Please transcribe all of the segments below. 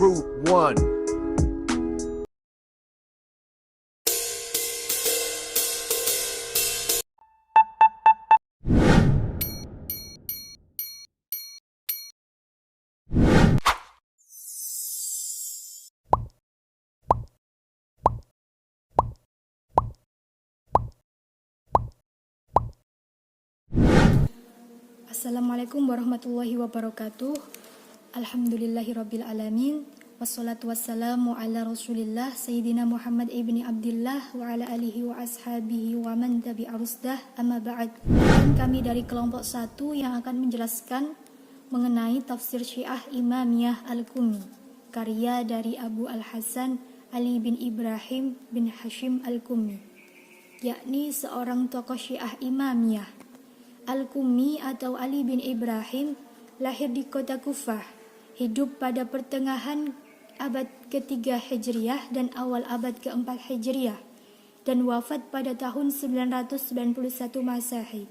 Group 1. Assalamualaikum warahmatullahi wabarakatuh. Alhamdulillahirabbil alamin. Wassalatu wassalamu ala Rasulillah Sayyidina Muhammad ibni Abdillah wa ala alihi wa ashabihi wa man tabi'a rusdah. Amma ba'd. Dan kami dari kelompok 1 yang akan menjelaskan mengenai tafsir Syiah Imamiyah Al-Qummi, karya dari Abu Al-Hasan Ali bin Ibrahim bin Hashim Al-Qummi, yakni seorang tokoh Syiah Imamiyah. Al-Qummi atau Ali bin Ibrahim lahir di kota Kufah, hidup pada pertengahan abad ke-3 Hijriah dan awal abad ke-4 Hijriah, dan wafat pada tahun 991 Masehi.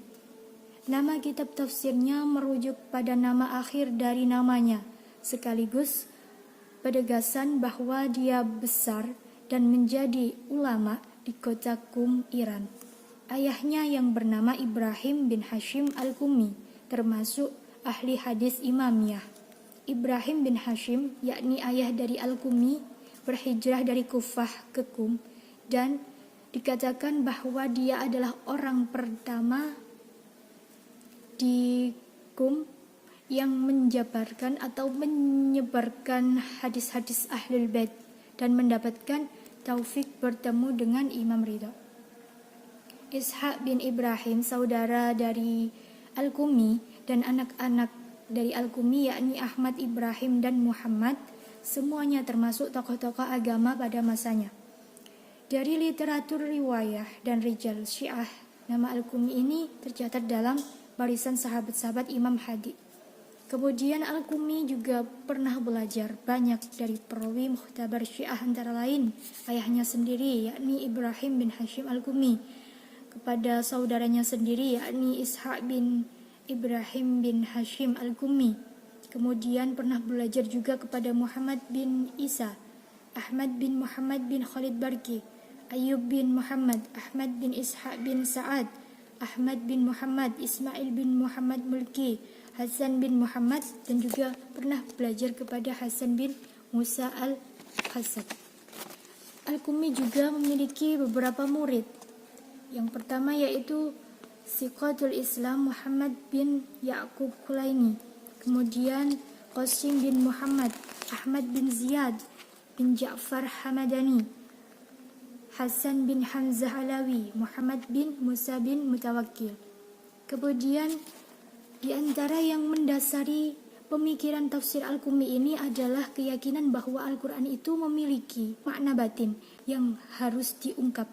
Nama kitab tafsirnya merujuk pada nama akhir dari namanya, sekaligus penegasan bahwa dia besar dan menjadi ulama di kota Qum, Iran. Ayahnya yang bernama Ibrahim bin Hashim Al-Qummi termasuk ahli hadis Imamiyah. Ibrahim bin Hashim, yakni ayah dari Al-Qummi, berhijrah dari Kufah ke Qum, dan dikatakan bahwa dia adalah orang pertama di Qum yang menjabarkan atau menyebarkan hadis-hadis Ahlul Bait dan mendapatkan taufik bertemu dengan Imam Ridha. Ishaq bin Ibrahim, saudara dari Al-Qummi, dan anak-anak dari Al-Qummi yakni Ahmad, Ibrahim, dan Muhammad, semuanya termasuk tokoh-tokoh agama pada masanya. Dari literatur riwayah dan rijal Syiah, nama Al-Qummi ini tercatat dalam barisan sahabat-sahabat Imam Hadi. Kemudian Al-Qummi juga pernah belajar banyak dari perawi mukhtabar Syiah, antara lain ayahnya sendiri yakni Ibrahim bin Hashim Al-Qummi, kepada saudaranya sendiri yakni Ishaq bin Ibrahim bin Hashim Al-Qummi. Kemudian pernah belajar juga kepada Muhammad bin Isa, Ahmad bin Muhammad bin Khalid Barki, Ayub bin Muhammad, Ahmad bin Ishaq bin Sa'ad, Ahmad bin Muhammad, Ismail bin Muhammad Mulki, Hasan bin Muhammad, dan juga pernah belajar kepada Hasan bin Musa Al-Hasan. Al-Qummi juga memiliki beberapa murid. Yang pertama yaitu Siqatul Islam Muhammad bin Ya'qub Kulaini, kemudian Qasim bin Muhammad, Ahmad bin Ziyad bin Ja'far Hamadani, Hasan bin Hamzah Alawi, Muhammad bin Musa bin Mutawakkil. Kemudian di antara yang mendasari pemikiran tafsir Al-Qummi ini adalah keyakinan bahwa Al-Quran itu memiliki makna batin yang harus diungkap.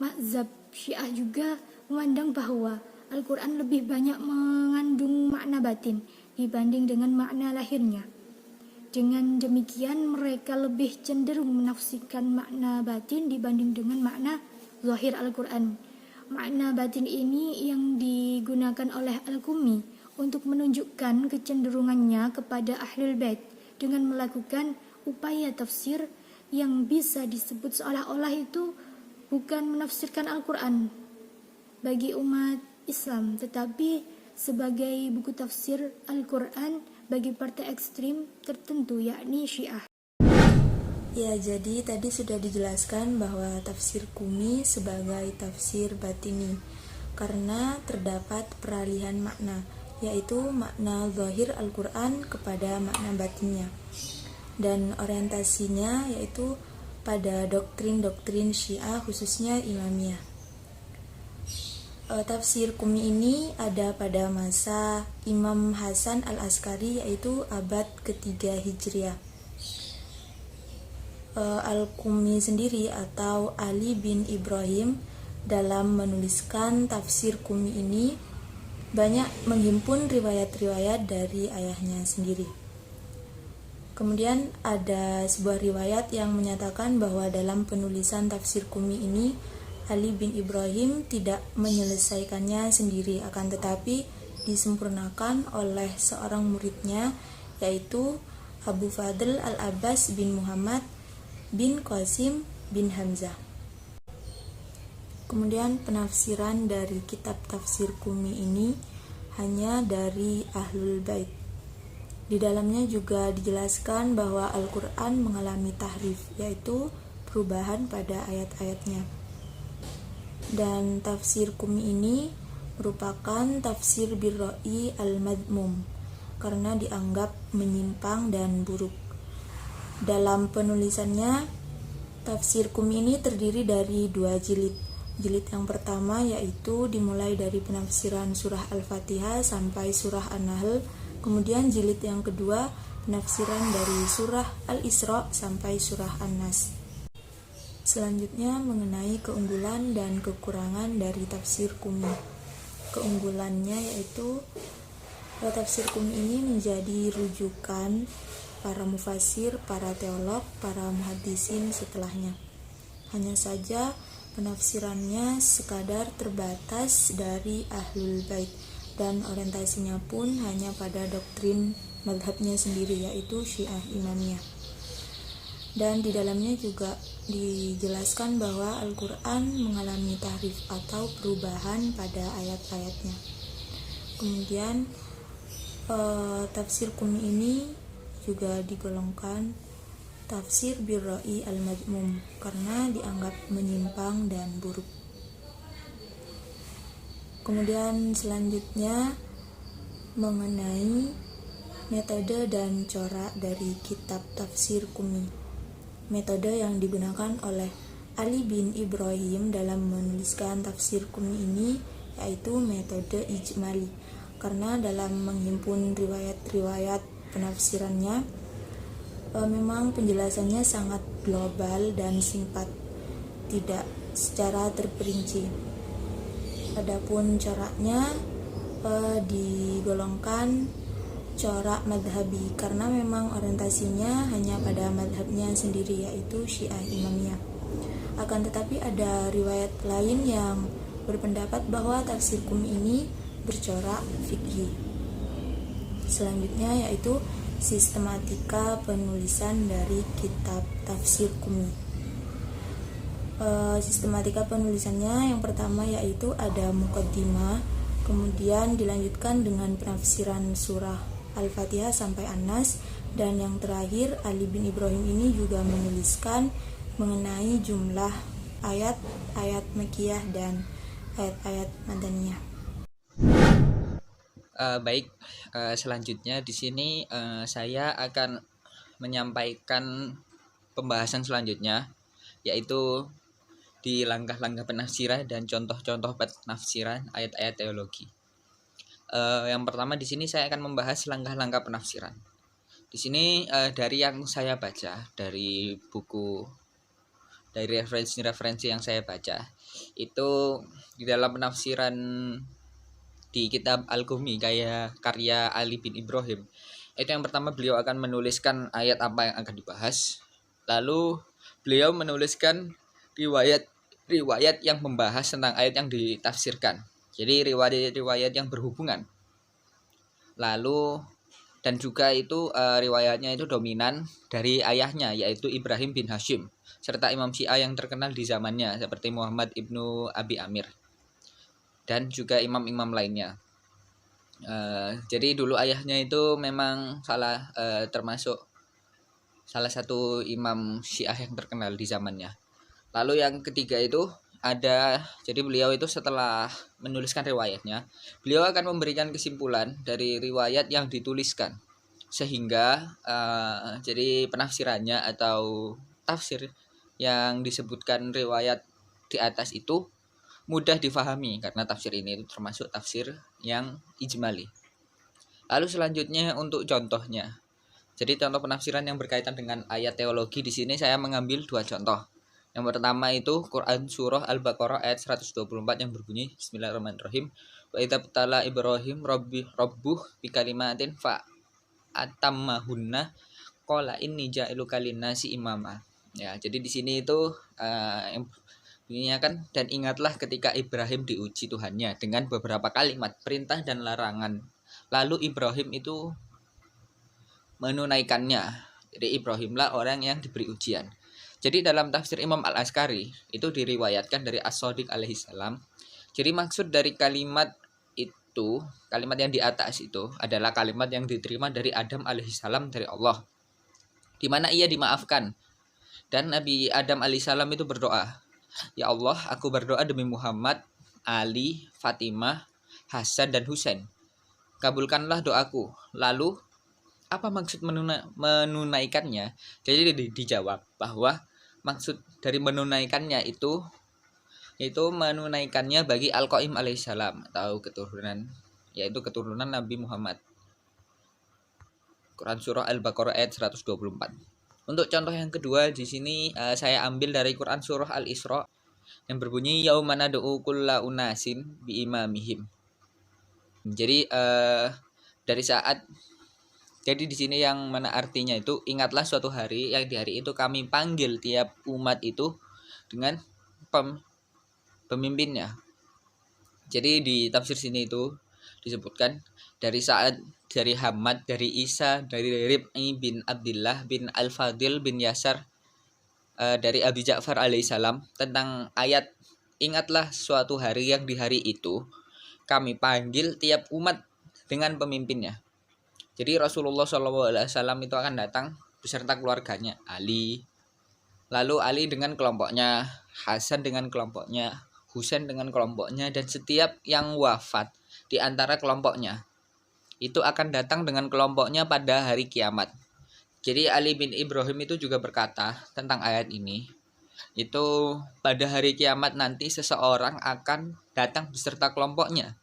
Mazhab Syiah juga memandang bahwa Al-Quran lebih banyak mengandung makna batin dibanding dengan makna lahirnya. Dengan demikian mereka lebih cenderung menafsirkan makna batin dibanding dengan makna zahir Al-Quran. Makna batin ini yang digunakan oleh Al-Qummi untuk menunjukkan kecenderungannya kepada Ahlul Bait dengan melakukan upaya tafsir yang bisa disebut seolah-olah itu bukan menafsirkan Al-Quran bagi umat Islam, tetapi sebagai buku tafsir Al-Quran bagi partai ekstrim tertentu, yakni Syiah. Ya, jadi tadi sudah dijelaskan bahwa tafsir Qummi sebagai tafsir batini karena terdapat peralihan makna, yaitu makna zahir Al-Quran kepada makna batinnya, dan orientasinya yaitu pada doktrin-doktrin Syiah khususnya Imamiyah. Tafsir Qummi ini ada pada masa Imam Hasan Al-Askari, yaitu abad ke-3 Hijriah. Al-Qummi sendiri atau Ali bin Ibrahim dalam menuliskan tafsir Qummi ini banyak menghimpun riwayat-riwayat dari ayahnya sendiri. Kemudian ada sebuah riwayat yang menyatakan bahwa dalam penulisan tafsir Qummi ini Ali bin Ibrahim tidak menyelesaikannya sendiri, akan tetapi disempurnakan oleh seorang muridnya yaitu Abu Fadl Al-Abbas bin Muhammad bin Qasim bin Hamzah. Kemudian penafsiran dari kitab tafsir Qumi ini hanya dari Ahlul Bait. Di dalamnya juga dijelaskan bahwa Al-Quran mengalami tahrif, yaitu perubahan pada ayat-ayatnya. Dan tafsir Qumi ini merupakan tafsir birra'i al-madmum karena dianggap menyimpang dan buruk. Dalam penulisannya, tafsir Qumi ini terdiri dari 2 jilid. Jilid yang pertama yaitu dimulai dari penafsiran surah Al-Fatihah sampai surah An-Nahl. Kemudian jilid yang kedua penafsiran dari surah Al-Isra sampai surah An-Nas. Selanjutnya mengenai keunggulan dan kekurangan dari tafsir Qumi. Keunggulannya yaitu tafsir Qumi ini menjadi rujukan para mufasir, para teolog, para muhaddisin setelahnya. Hanya saja penafsirannya sekadar terbatas dari Ahlul Bait dan orientasinya pun hanya pada doktrin madhabnya sendiri, yaitu Syiah Imamiyah. Dan di dalamnya juga dijelaskan bahwa Al-Quran mengalami tahrif atau perubahan pada ayat-ayatnya. Kemudian tafsir Qumi ini juga digolongkan tafsir birra'i al-madmum karena dianggap menyimpang dan buruk. Kemudian selanjutnya mengenai metode dan corak dari kitab tafsir Qumi. Metode yang digunakan oleh Ali bin Ibrahim dalam menuliskan tafsir Qumi ini yaitu metode ijmali, karena dalam menghimpun riwayat-riwayat penafsirannya memang penjelasannya sangat global dan singkat, tidak secara terperinci. Adapun coraknya digolongkan corak madhabi karena memang orientasinya hanya pada madhabnya sendiri, yaitu Syiah Imamiyah. Akan tetapi ada riwayat lain yang berpendapat bahwa tafsir Qumi ini bercorak fikih. Selanjutnya yaitu sistematika penulisan dari kitab tafsir Qumi. Sistematika penulisannya yang pertama yaitu ada muqaddimah, kemudian dilanjutkan dengan penafsiran surah Al-Fatihah sampai An-Nas, dan yang terakhir Ali bin Ibrahim ini juga menuliskan mengenai jumlah ayat-ayat Makkiyah dan ayat-ayat Madaniyah. Selanjutnya di sini saya akan menyampaikan pembahasan selanjutnya, yaitu di langkah-langkah penafsiran dan contoh-contoh penafsiran ayat-ayat teologi. Yang pertama di sini saya akan membahas langkah-langkah penafsiran. Di sini dari yang saya baca dari buku, dari referensi-referensi yang saya baca, itu di dalam penafsiran di kitab Al-Qumi kayak karya Ali bin Ibrahim, itu yang pertama beliau akan menuliskan ayat apa yang akan dibahas, lalu beliau menuliskan riwayat yang membahas tentang ayat yang ditafsirkan, jadi riwayat yang berhubungan. Lalu dan juga itu riwayatnya itu dominan dari ayahnya, yaitu Ibrahim bin Hashim, serta imam Syiah yang terkenal di zamannya seperti Muhammad ibnu Abi Amir dan juga imam-imam lainnya. Jadi dulu ayahnya itu memang termasuk salah satu imam Syiah yang terkenal di zamannya. Lalu yang ketiga itu ada, jadi beliau itu setelah menuliskan riwayatnya, beliau akan memberikan kesimpulan dari riwayat yang dituliskan, sehingga jadi penafsirannya atau tafsir yang disebutkan riwayat di atas itu mudah difahami, karena tafsir ini itu termasuk tafsir yang ijmali. Lalu selanjutnya untuk contohnya. Jadi contoh penafsiran yang berkaitan dengan ayat teologi di sini saya mengambil 2 contoh. Yang pertama itu Quran surah Al-Baqarah ayat 124 yang berbunyi Bismillahirrahmanirrahim. Wa idza btala Ibrahim rabbuh bikalimatin fa atammahunna qala inni ja'iluka linnasi imama. Ya, jadi di sini itu bunyinya kan, dan ingatlah ketika Ibrahim diuji Tuhannya dengan beberapa kalimat perintah dan larangan. Lalu Ibrahim itu menunaikannya. Jadi Ibrahimlah orang yang diberi ujian. Jadi dalam tafsir Imam Al-Askari itu diriwayatkan dari As-Shadiq alaihissalam. Jadi maksud dari kalimat itu, kalimat yang di atas itu adalah kalimat yang diterima dari Adam alaihissalam dari Allah, di mana ia dimaafkan. Dan Nabi Adam alaihissalam itu berdoa, "Ya Allah, aku berdoa demi Muhammad, Ali, Fatimah, Hasan dan Husain. Kabulkanlah doaku." Lalu apa maksud menunaikannya? Jadi dijawab bahwa maksud dari menunaikannya itu menunaikannya bagi Al-Qaim alaihissalam atau keturunan, yaitu keturunan Nabi Muhammad. Quran surah Al-Baqarah ayat 124. Untuk contoh yang kedua di sini saya ambil dari Quran surah Al-Isra yang berbunyi yauma nad'u kulla unasin bi imamihim. Jadi jadi di sini yang mana artinya itu, ingatlah suatu hari yang di hari itu kami panggil tiap umat itu dengan pemimpinnya. Jadi di tafsir sini itu disebutkan dari Hamad, dari Isa, dari Rib'i bin Abdullah bin Al-Fadil bin Yasar, dari Abi Ja'far alaihissalam tentang ayat ingatlah suatu hari yang di hari itu kami panggil tiap umat dengan pemimpinnya. Jadi Rasulullah SAW itu akan datang beserta keluarganya, Ali. Lalu Ali dengan kelompoknya, Hasan dengan kelompoknya, Husain dengan kelompoknya, dan setiap yang wafat di antara kelompoknya itu akan datang dengan kelompoknya pada hari kiamat. Jadi Ali bin Ibrahim itu juga berkata tentang ayat ini, itu pada hari kiamat nanti seseorang akan datang beserta kelompoknya,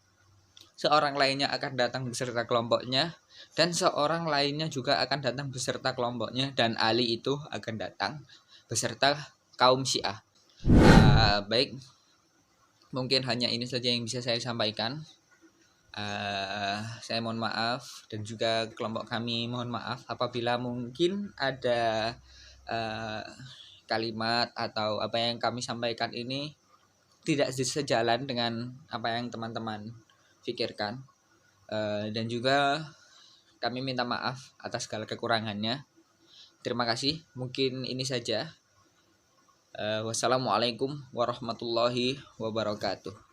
seorang lainnya akan datang beserta kelompoknya, dan seorang lainnya juga akan datang beserta kelompoknya, dan Ali itu akan datang beserta kaum Syiah. Baik, mungkin hanya ini saja yang bisa saya sampaikan. Saya mohon maaf, dan juga kelompok kami mohon maaf apabila mungkin ada kalimat atau apa yang kami sampaikan ini tidak sejalan dengan apa yang teman-teman pikirkan, dan juga kami minta maaf atas segala kekurangannya. Terima kasih, mungkin ini saja. Wassalamualaikum warahmatullahi wabarakatuh.